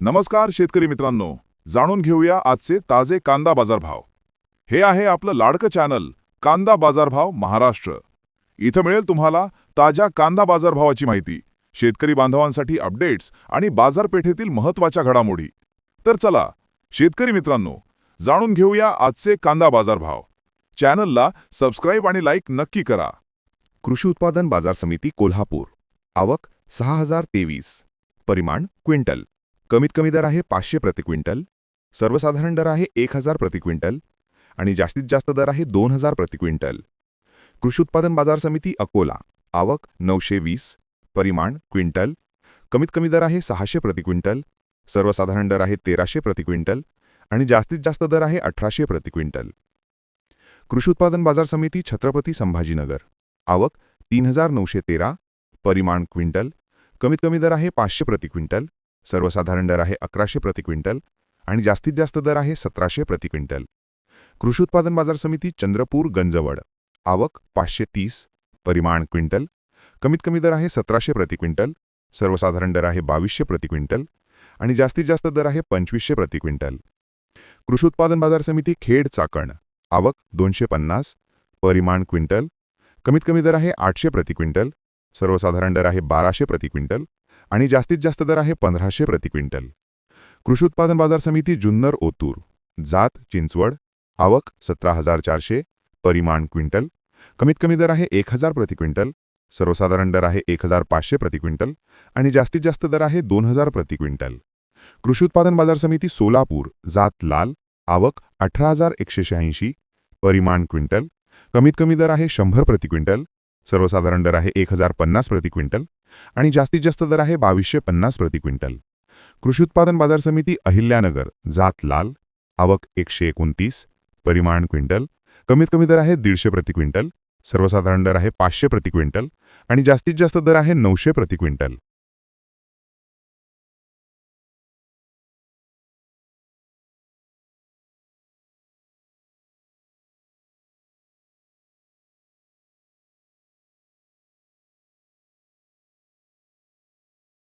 नमस्कार शेतकरी मित्रांनो, जाणून घेऊया आजचे ताजे कांदा बाजारभाव। हे आहे आपलं लाडकं चॅनल कांदा बाजारभाव महाराष्ट्र। इथं मिळेल तुम्हाला ताज्या कांदा बाजारभावाची माहिती, शेतकरी बांधवांसाठी अपडेट्स आणि बाजारपेठेतील महत्त्वाच्या घडामोडी। तर चला शेतकरी मित्रांनो, जाणून घेऊया आजचे कांदा बाजारभाव। चॅनलला सबस्क्राईब आणि लाईक नक्की करा। कृषी उत्पादन बाजार समिती कोल्हापूर, आवक 6023, परिमाण क्विंटल, कमीत कमी दर आहे 500 प्रति क्विंटल, सर्वसाधारण दर आहे 1000 प्रति क्विंटल आणि जास्तीत जास्त दर आहे 2000 प्रति क्विंटल। कृषी उत्पादन बाजार समिती अकोला, आवक 920, परिमाण क्विंटल, कमीत कमी दर आहे 600 प्रति क्विंटल, सर्वसाधारण दर आहे 1300 प्रति क्विंटल आणि जास्तीत जास्त दर आहे 1800 प्रति क्विंटल। कृषी उत्पादन बाजार समिती छत्रपती संभाजीनगर, आवक 3913, परिमाण क्विंटल, कमीत कमी दर आहे 500 प्रति क्विंटल, सर्वसाधारण दर आहे 1100 प्रति क्विंटल आणि जास्तीत जास्त दर आहे 1700 प्रति क्विंटल। कृषी उत्पादन बाजार समिती चंद्रपूर गंजवड, आवक 530, परिमाण क्विंटल, कमीत कमी दर आहे 1700 प्रति क्विंटल, सर्वसाधारण दर आहे 2200 प्रति क्विंटल आणि जास्तीत जास्त दर आहे 2500 प्रति क्विंटल। कृषी उत्पादन बाजार समिती खेड चाकण, आवक 250, परिमाण क्विंटल, कमीत कमी दर आहे 800 प्रति क्विंटल, सर्वसाधारण दर आहे 1200 प्रति क्विंटल आणि जास्तीत जास्त दर आहे 1500 प्रति क्विंटल। कृषी उत्पादन बाजार समिती जुन्नर ओतूर, जात चिंचवड, आवक 17400, परिमाण क्विंटल, कमीत कमी दर आहे 1000 प्रति क्विंटल, सर्वसाधारण दर आहे 1500 प्रति क्विंटल आणि जास्तीत जास्त दर आहे 2000 प्रति क्विंटल। कृषी उत्पादन बाजार समिती सोलापूर, जात लाल, आवक 18186, परिमाण क्विंटल, कमीत कमी दर आहे 100 प्रति क्विंटल, सर्वसाधारण दर आहे 1050 प्रति क्विंटल आणि जास्तीत जास्त दर आहे 2250 प्रति क्विंटल। कृषी उत्पादन बाजार समिती अहिल्यानगर, जात लाल, आवक 129, परिमाण क्विंटल, कमीत कमी दर आहे 150 प्रति क्विंटल, सर्वसाधारण दर आहे 500 प्रति क्विंटल आणि जास्तीत जास्त दर आहे 900 प्रति क्विंटल।